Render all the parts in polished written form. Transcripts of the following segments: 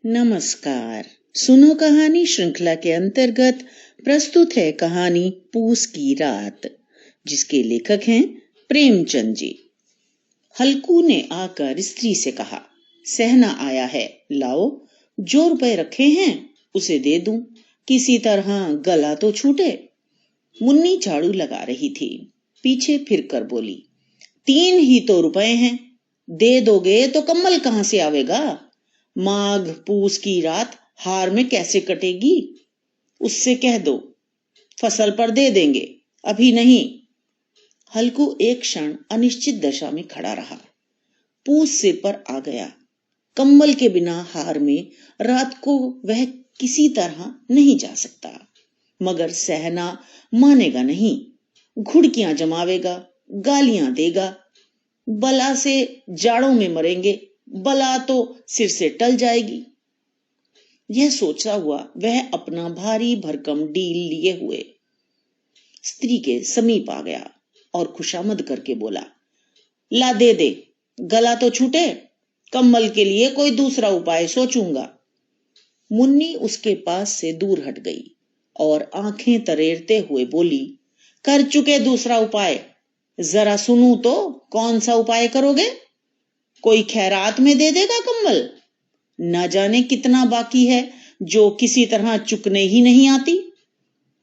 नमस्कार। सुनो कहानी श्रृंखला के अंतर्गत प्रस्तुत है कहानी पूस की रात, जिसके लेखक हैं प्रेमचंद जी। हल्कू ने आकर स्त्री से कहा, सहना आया है, लाओ, जो रुपए रखे हैं उसे दे दूं, किसी तरह गला तो छूटे। मुन्नी झाड़ू लगा रही थी, पीछे फिरकर बोली, 3 ही तो रुपए हैं, दे दोगे तो कम्बल कहां से आवेगा? माघ पूस की रात हार में कैसे कटेगी? उससे कह दो फसल पर दे देंगे, अभी नहीं। हल्कू एक क्षण अनिश्चित दशा में खड़ा रहा। पूस सिर पर आ गया। कंबल के बिना हार में रात को वह किसी तरह नहीं जा सकता, मगर सहना मानेगा नहीं। घुड़कियां जमावेगा, गालियां देगा, बला से जाड़ों में मरेंगे, बला तो सिर से टल जाएगी। यह सोचा हुआ वह अपना भारी भरकम डील लिए हुए स्त्री के समीप आ गया और खुशामद करके बोला, ला दे दे, गला तो छूटे, कम्बल के लिए कोई दूसरा उपाय सोचूंगा। मुन्नी उसके पास से दूर हट गई और आंखें तरेरते हुए बोली, कर चुके दूसरा उपाय, जरा सुनूं तो कौन सा उपाय करोगे? कोई खैरात में दे देगा कम्बल? न जाने कितना बाकी है जो किसी तरह चुकने ही नहीं आती।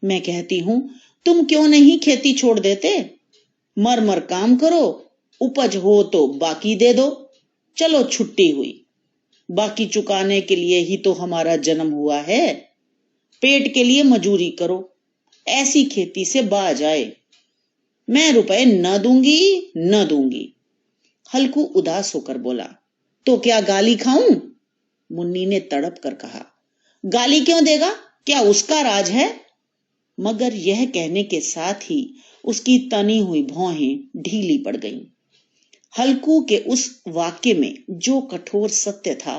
मैं कहती हूं, तुम क्यों नहीं खेती छोड़ देते? मर मर काम करो, उपज हो तो बाकी दे दो, चलो छुट्टी हुई। बाकी चुकाने के लिए ही तो हमारा जन्म हुआ है। पेट के लिए मजूरी करो, ऐसी खेती से बाज आए। मैं रुपए न दूंगी। हल्कू उदास होकर बोला, तो क्या गाली खाऊं? मुन्नी ने तड़प कर कहा, गाली क्यों देगा, क्या उसका राज है? मगर यह कहने के साथ ही उसकी तनी हुई भौहें ढीली पड़ गईं। हल्कू के उस वाक्य में जो कठोर सत्य था,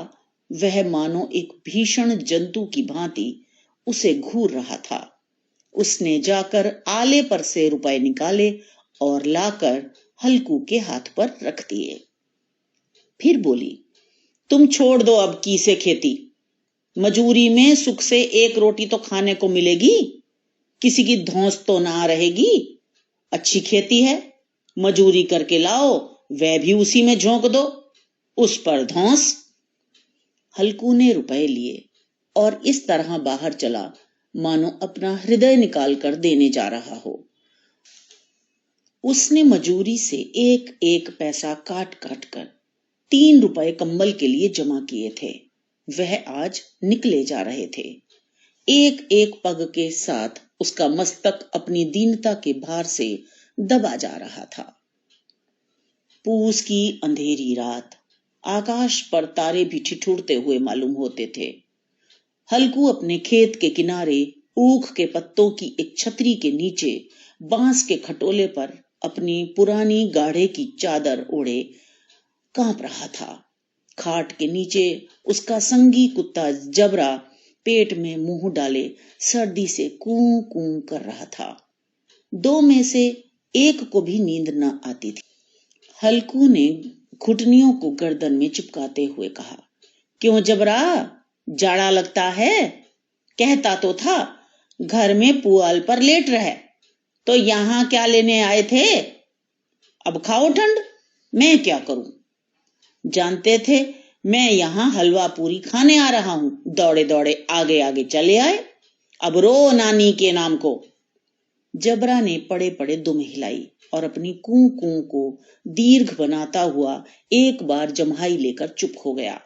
वह मानो एक भीषण जंतु की भांति उसे घूर रहा था। उसने जाकर आले पर से रुपए निकाले और लाकर हल्कू के हाथ पर रख दिए। फिर बोली, तुम छोड़ दो अब की से खेती। मजूरी में सुख से एक रोटी तो खाने को मिलेगी, किसी की धौंस तो ना रहेगी। अच्छी खेती है, मजूरी करके लाओ, वह भी उसी में झोंक दो, उस पर धौंस। हल्कू ने रुपए लिए और इस तरह बाहर चला मानो अपना हृदय निकाल कर देने जा रहा हो। उसने मजूरी से एक एक पैसा काट काट कर 3 रुपए कंबल के लिए जमा किए थे। वह आज निकले जा रहे थे। एक एक पग के साथ उसका मस्तक अपनी दीनता के भार से दबा जा रहा था। पूस की अंधेरी रात, आकाश पर तारे भी ठिठुरते हुए मालूम होते थे। हल्कू अपने खेत के किनारे ऊख के पत्तों की एक छतरी के नीचे बांस के खटोले पर अपनी पुरानी गाढ़े की चादर ओढ़े कांप रहा था। खाट के नीचे उसका संगी कुत्ता जबरा पेट में मुंह डाले सर्दी से कूं कूं कर रहा था। 2 में से एक को भी नींद न आती थी। हल्कू ने घुटनियों को गर्दन में चिपकाते हुए कहा, क्यों जबरा, जाड़ा लगता है? कहता तो था घर में पुआल पर लेट रहे, तो यहां क्या लेने आए थे? अब खाओ ठंड, मैं क्या करूं? जानते थे मैं यहां हलवा पूरी खाने आ रहा हूं, दौड़े दौड़े आगे आगे चले आए। अब रो नानी के नाम को। जबरा ने पड़े पड़े दुम हिलाई और अपनी कूं कूं को दीर्घ बनाता हुआ एक बार जम्हाई लेकर चुप हो गया।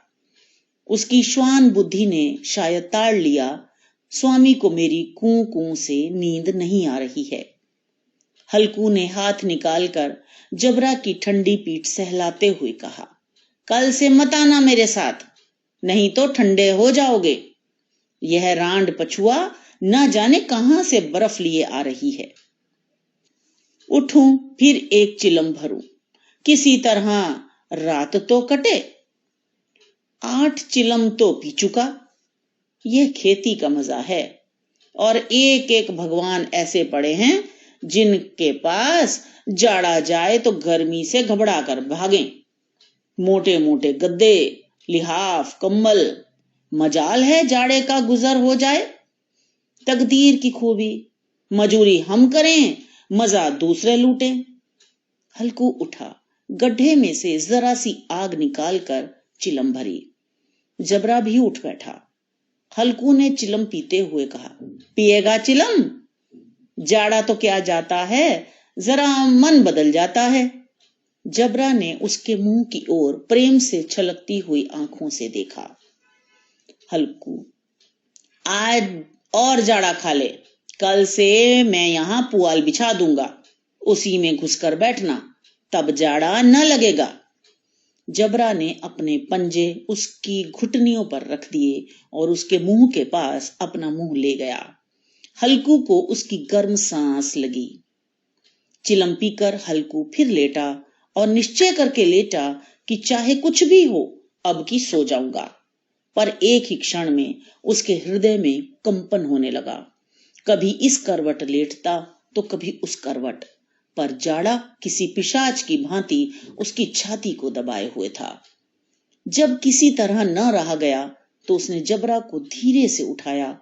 उसकी श्वान बुद्धि ने शायद ताड़ लिया, स्वामी को मेरी कूं कूं से नींद नहीं आ रही है। हल्कू ने हाथ निकालकर जबरा की ठंडी पीठ सहलाते हुए कहा, कल से मत आना मेरे साथ, नहीं तो ठंडे हो जाओगे। यह रांड पछुआ न जाने कहां से बर्फ लिए आ रही है। उठूं फिर एक चिलम भरूं, किसी तरह रात तो कटे। 8 चिलम तो पी चुका। यह खेती का मजा है। और एक एक भगवान ऐसे पड़े हैं जिनके पास जाड़ा जाए तो गर्मी से घबरा कर भागें। मोटे मोटे गद्दे, लिहाफ, कम्बल, मजाल है जाड़े का गुजर हो जाए, तकदीर की खूबी, मजूरी हम करें, मजा दूसरे लूटें। हल्कू उठा, गड्ढे में से जरा सी आग निकालकर चिलम भरी। जबरा भी उठ बैठा। हल्कू ने चिलम पीते हुए कहा, पिएगा चिलम? जाड़ा तो क्या जाता है, जरा मन बदल जाता है। जबरा ने उसके मुंह की ओर प्रेम से छलकती हुई आंखों से देखा। हल्कू, आज और जाड़ा खा ले, कल से मैं यहां पुआल बिछा दूंगा, उसी में घुसकर बैठना, तब जाड़ा न लगेगा। जबरा ने अपने पंजे उसकी घुटनियों पर रख दिए और उसके मुंह के पास अपना मुंह ले गया। हल्कू को उसकी गर्म सांस लगी। चिलम पीकर हल्कू फिर लेटा और निश्चय करके लेटा कि चाहे कुछ भी हो अब की सो जाऊंगा। पर एक ही क्षण में उसके हृदय में कंपन होने लगा। कभी इस करवट लेटता तो कभी उस करवट, पर जाड़ा किसी पिशाच की भांति उसकी छाती को दबाए हुए था। जब किसी तरह न रहा गया तो उसने जबरा को धीरे से उठाया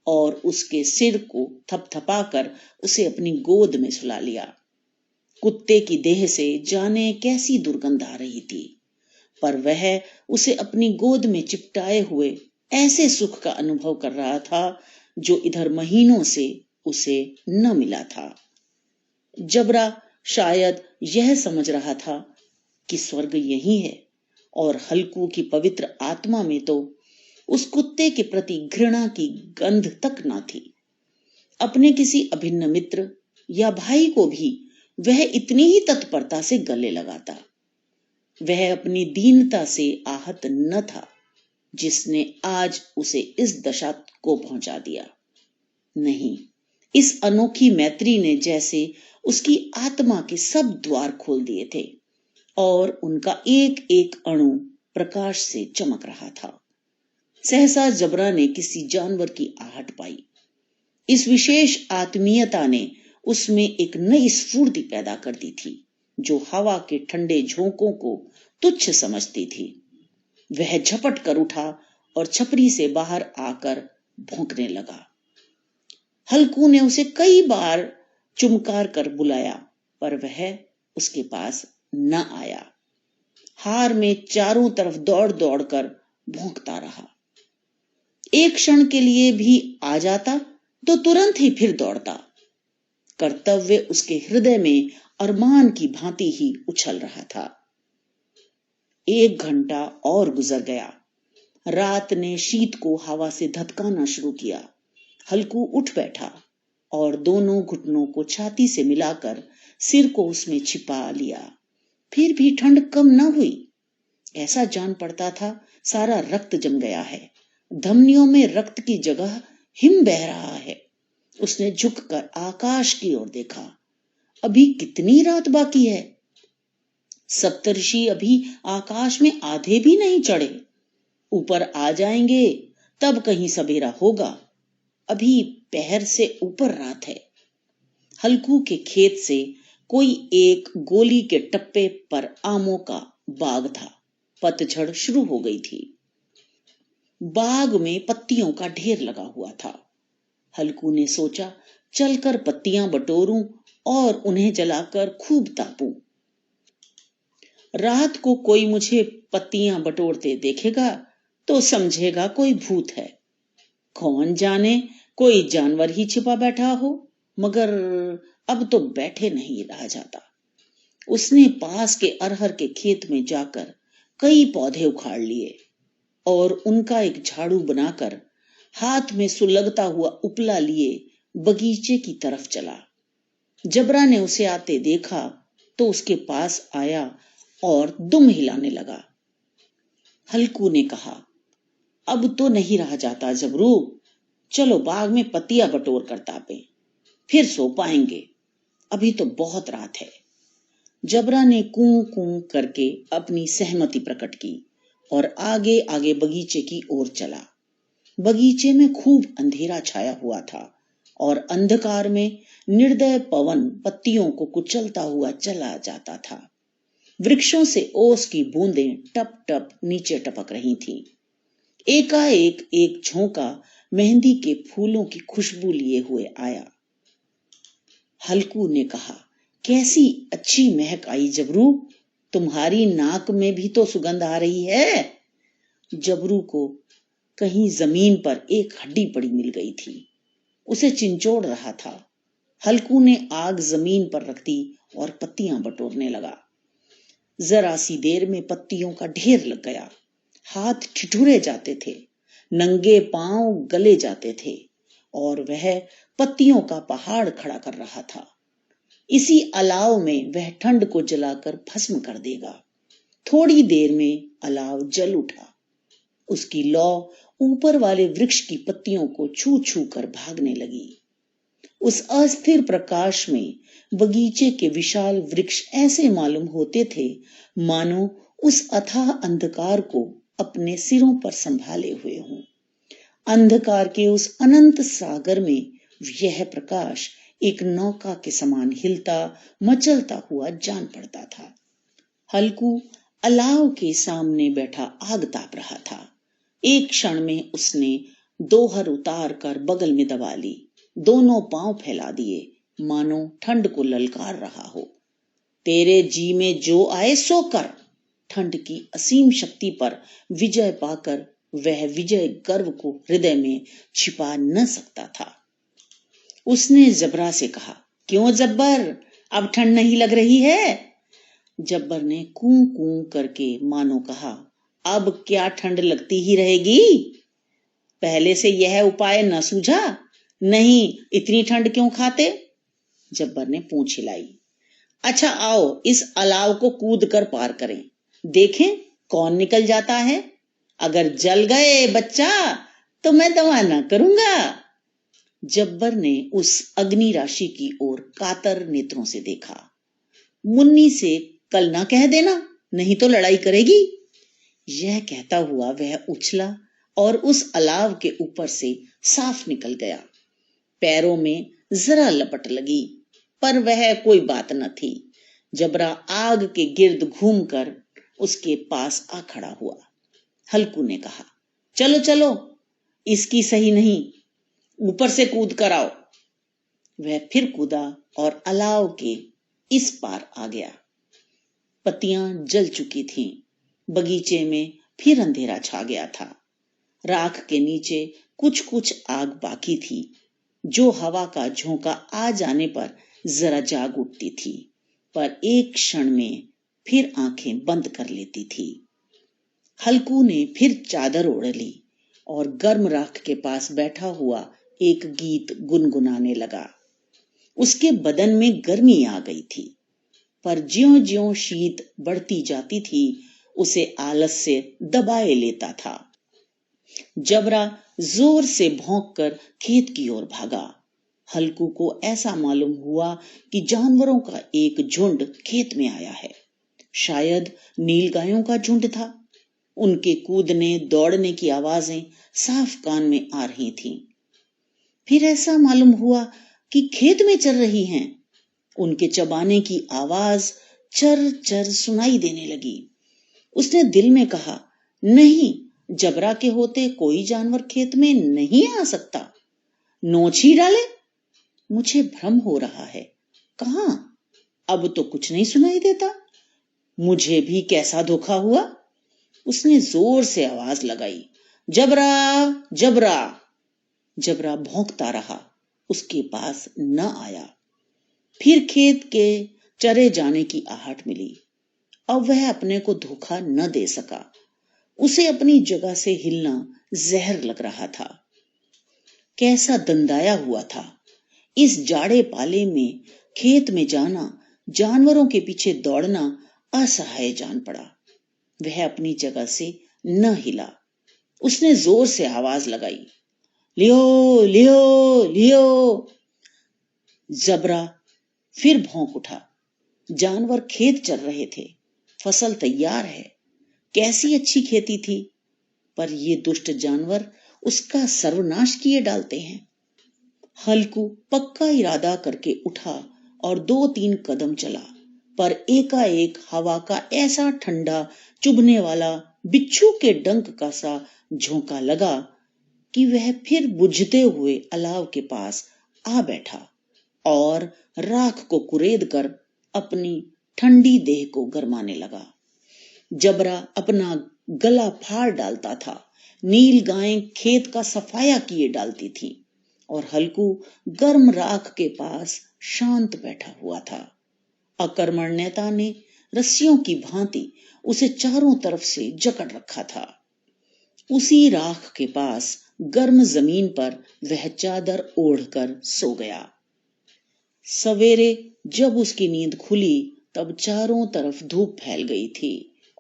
और उसके सिर को थपथपाकर उसे अपनी गोद में सुला लिया। कुत्ते की देह से जाने कैसी दुर्गंध आ रही थी, पर वह उसे अपनी गोद में चिपटाए हुए ऐसे सुख का अनुभव कर रहा था जो इधर महीनों से उसे न मिला था। जबरा शायद यह समझ रहा था कि स्वर्ग यही है, और हल्कू की पवित्र आत्मा में तो उस कुत्ते के प्रति घृणा की गंध तक न थी। अपने किसी अभिन्न मित्र या भाई को भी वह इतनी ही तत्परता से गले लगाता। वह अपनी दीनता से आहत न था जिसने आज उसे इस दशा को पहुंचा दिया। नहीं, इस अनोखी मैत्री ने जैसे उसकी आत्मा के सब द्वार खोल दिए थे और उनका एक एक अणु प्रकाश से चमक रहा था। सहसा जबरा ने किसी जानवर की आहट पाई। इस विशेष आत्मीयता ने उसमें एक नई स्फूर्ति पैदा कर दी थी जो हवा के ठंडे झोंकों को तुच्छ समझती थी। वह झपट कर उठा और छपरी से बाहर आकर भौंकने लगा। हल्कू ने उसे कई बार चुमकार कर बुलाया, पर वह उसके पास न आया। हार में चारों तरफ दौड़ दौड़ कर भौंकता रहा। एक क्षण के लिए भी आ जाता तो तुरंत ही फिर दौड़ता। कर्तव्य उसके हृदय में अरमान की भांति ही उछल रहा था। 1 घंटा और गुजर गया। रात ने शीत को हवा से धधकाना शुरू किया। हल्कू उठ बैठा और दोनों घुटनों को छाती से मिलाकर सिर को उसमें छिपा लिया। फिर भी ठंड कम न हुई। ऐसा जान पड़ता था सारा रक्त जम गया है, धमनियों में रक्त की जगह हिम बह रहा है। उसने झुककर आकाश की ओर देखा। अभी कितनी रात बाकी है? सप्तर्षि अभी आकाश में आधे भी नहीं चढ़े। ऊपर आ जाएंगे तब कहीं सवेरा होगा। अभी पहर से ऊपर रात है। हल्कू के खेत से कोई एक गोली के टप्पे पर आमों का बाग था। पतझड़ शुरू हो गई थी। बाग में पत्तियों का ढेर लगा हुआ था। हल्कू ने सोचा, चलकर पत्तियां बटोरूं और उन्हें जलाकर खूब तापूं। रात को कोई मुझे पत्तियां बटोरते देखेगा तो समझेगा कोई भूत है। कौन जाने कोई जानवर ही छिपा बैठा हो, मगर अब तो बैठे नहीं रहा जाता। उसने पास के अरहर के खेत में जाकर कई पौधे उखाड़ लिए और उनका एक झाड़ू बनाकर हाथ में सुलगता हुआ उपला लिए बगीचे की तरफ चला। जबरा ने उसे आते देखा तो उसके पास आया और दुम हिलाने लगा। हल्कू ने कहा, अब तो नहीं रहा जाता जबरू, चलो बाग में पत्तियां बटोर कर तापे, फिर सो पाएंगे, अभी तो बहुत रात है। जबरा ने कूं कूं करके अपनी सहमति प्रकट की और आगे आगे बगीचे की ओर चला। बगीचे में खूब अंधेरा छाया हुआ था और अंधकार में निर्दय पवन पत्तियों को कुचलता हुआ चला जाता था। वृक्षों से ओस की बूंदें टप टप नीचे टपक रही थीं। एकाएक एक झोंका मेहंदी के फूलों की खुशबू लिए हुए आया। हल्कू ने कहा, कैसी अच्छी महक आई जबरू, तुम्हारी नाक में भी तो सुगंध आ रही है। जबरू को कहीं जमीन पर एक हड्डी पड़ी मिल गई थी, उसे चिंचोड़ रहा था। हल्कू ने आग जमीन पर रख दी और पत्तियां बटोरने लगा। जरा सी देर में पत्तियों का ढेर लग गया। हाथ ठिठुरे जाते थे, नंगे पांव गले जाते थे और वह पत्तियों का पहाड़ खड़ा कर रहा था। इसी अलाव में वह ठंड को जलाकर भस्म कर देगा। थोड़ी देर में अलाव जल उठा। उसकी लौ ऊपर वाले वृक्ष की पत्तियों को छू छू कर भागने लगी। उस अस्थिर प्रकाश में बगीचे के विशाल वृक्ष ऐसे मालूम होते थे मानो उस अथाह अंधकार को अपने सिरों पर संभाले हुए हों। अंधकार के उस अनंत सागर में यह प्रकाश एक नौका के समान हिलता मचलता हुआ जान पड़ता था। हल्कू अलाव के सामने बैठा आग ताप रहा था। एक क्षण में उसने दोहर उतार कर बगल में दबा ली, दोनों पांव फैला दिए मानो ठंड को ललकार रहा हो। तेरे जी में जो आए सो कर। ठंड की असीम शक्ति पर विजय पाकर वह विजय गर्व को हृदय में छिपा न सकता था। उसने जबरा से कहा, क्यों जब्बर, अब ठंड नहीं लग रही है? जब्बर ने कूं कूं करके मानो कहा, अब क्या ठंड लगती ही रहेगी? पहले से यह उपाय न सूझा? नहीं, इतनी ठंड क्यों खाते? जब्बर ने पूंछ हिलाई। अच्छा आओ इस अलाव को कूद कर पार करें, देखें कौन निकल जाता है। अगर जल गए बच्चा तो मैं दवा ना करूंगा। जब्बर ने उस अग्नि राशि की ओर कातर नेत्रों से देखा। मुन्नी से कल ना कह देना, नहीं तो लड़ाई करेगी। यह कहता हुआ वह उछला और उस अलाव के ऊपर से साफ निकल गया। पैरों में जरा लपट लगी, पर वह कोई बात न थी। जबरा आग के गिर्द घूमकर उसके पास आ खड़ा हुआ। हल्कू ने कहा, चलो चलो, इसकी सही नहीं, ऊपर से कूद कर आओ। वह फिर कूदा और अलाव के इस पार आ गया। पत्तियां जल चुकी थीं। बगीचे में फिर अंधेरा छा गया था। राख के नीचे कुछ कुछ आग बाकी थी, जो हवा का झोंका आ जाने पर जरा जाग उठती थी, पर एक क्षण में फिर आंखें बंद कर लेती थी। हल्कू ने फिर चादर ओढ़ ली और गर्म राख के पास बैठा हुआ एक गीत गुनगुनाने लगा। उसके बदन में गर्मी आ गई थी, पर ज्यों-ज्यों शीत बढ़ती जाती थी उसे आलस से दबाए लेता था। जबरा जोर से भौंककर खेत की ओर भागा। हल्कू को ऐसा मालूम हुआ कि जानवरों का एक झुंड खेत में आया है। शायद नीलगायों का झुंड था। उनके कूदने दौड़ने की आवाजें साफ कान में आ रही थीं। फिर ऐसा मालूम हुआ कि खेत में चर रही हैं। उनके चबाने की आवाज चर चर सुनाई देने लगी। उसने दिल में कहा, नहीं, जबरा के होते कोई जानवर खेत में नहीं आ सकता। नोच ही डाले। मुझे भ्रम हो रहा है। कहां? अब तो कुछ नहीं सुनाई देता। मुझे भी कैसा धोखा हुआ। उसने जोर से आवाज लगाई, जबरा जबरा। जबरा भौंकता रहा, उसके पास न आया। फिर खेत के चरे जाने की आहट मिली। अब वह अपने को धोखा न दे सका। उसे अपनी जगह से हिलना जहर लग रहा था। कैसा दंदाया हुआ था। इस जाड़े पाले में खेत में जाना, जानवरों के पीछे दौड़ना असहाय जान पड़ा। वह अपनी जगह से न हिला। उसने जोर से आवाज लगाई, लियो लियो लियो। जबरा फिर भौंक उठा। जानवर खेत चल रहे थे। फसल तैयार है। कैसी अच्छी खेती थी, पर ये दुष्ट जानवर उसका सर्वनाश किए डालते हैं। हल्कू पक्का इरादा करके उठा और 2-3 कदम चला, पर एकाएक हवा का ऐसा ठंडा चुभने वाला बिच्छू के डंक का सा झोंका लगा कि वह फिर बुझते हुए अलाव के पास आ बैठा और राख को कुरेद कर अपनी ठंडी देह को गरमाने लगा। जबरा अपना गला फाड़ डालता था, नील गायें खेत का सफाया किए डालती थी और हल्कू गर्म राख के पास शांत बैठा हुआ था। अकर्मण्यता ने रस्सियों की भांति उसे चारों तरफ से जकड़ रखा था। उसी राख के पास गर्म जमीन पर वह चादर ओढ़कर सो गया। सवेरे जब उसकी नींद खुली तब चारों तरफ धूप फैल गई थी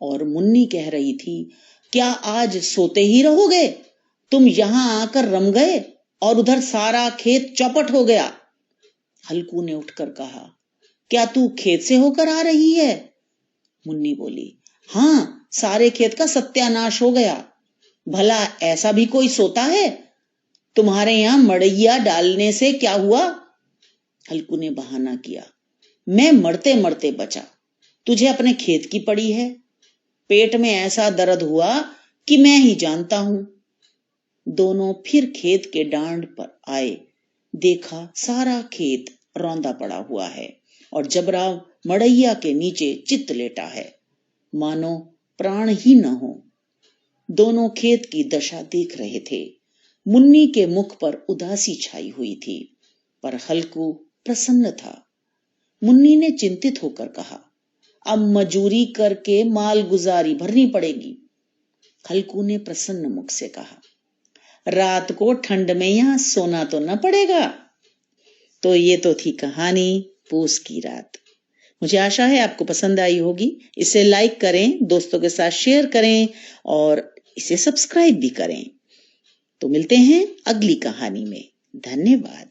और मुन्नी कह रही थी, क्या आज सोते ही रहोगे? तुम यहां आकर रम गए और उधर सारा खेत चौपट हो गया। हल्कू ने उठकर कहा, क्या तू खेत से होकर आ रही है? मुन्नी बोली, हाँ, सारे खेत का सत्यानाश हो गया। भला ऐसा भी कोई सोता है? तुम्हारे यहां मड़ैया डालने से क्या हुआ? हल्कू ने बहाना किया, मैं मरते मरते बचा, तुझे अपने खेत की पड़ी है। पेट में ऐसा दर्द हुआ कि मैं ही जानता हूं। दोनों फिर खेत के डांड पर आए, देखा सारा खेत रौंदा पड़ा हुआ है और जबराव मड़ैया के नीचे चित लेटा है, मानो प्राण ही न हो। दोनों खेत की दशा देख रहे थे। मुन्नी के मुख पर उदासी छाई हुई थी, पर हल्कू प्रसन्न था। मुन्नी ने चिंतित होकर कहा, अब मजूरी करके माल गुजारी भरनी पड़ेगी। हल्कू ने प्रसन्न मुख से कहा, रात को ठंड में यहां सोना तो न पड़ेगा। तो ये तो थी कहानी पूस की रात। मुझे आशा है आपको पसंद आई होगी। इसे लाइक करें, दोस्तों के साथ शेयर करें और इसे सब्सक्राइब भी करें। तो मिलते हैं अगली कहानी में। धन्यवाद।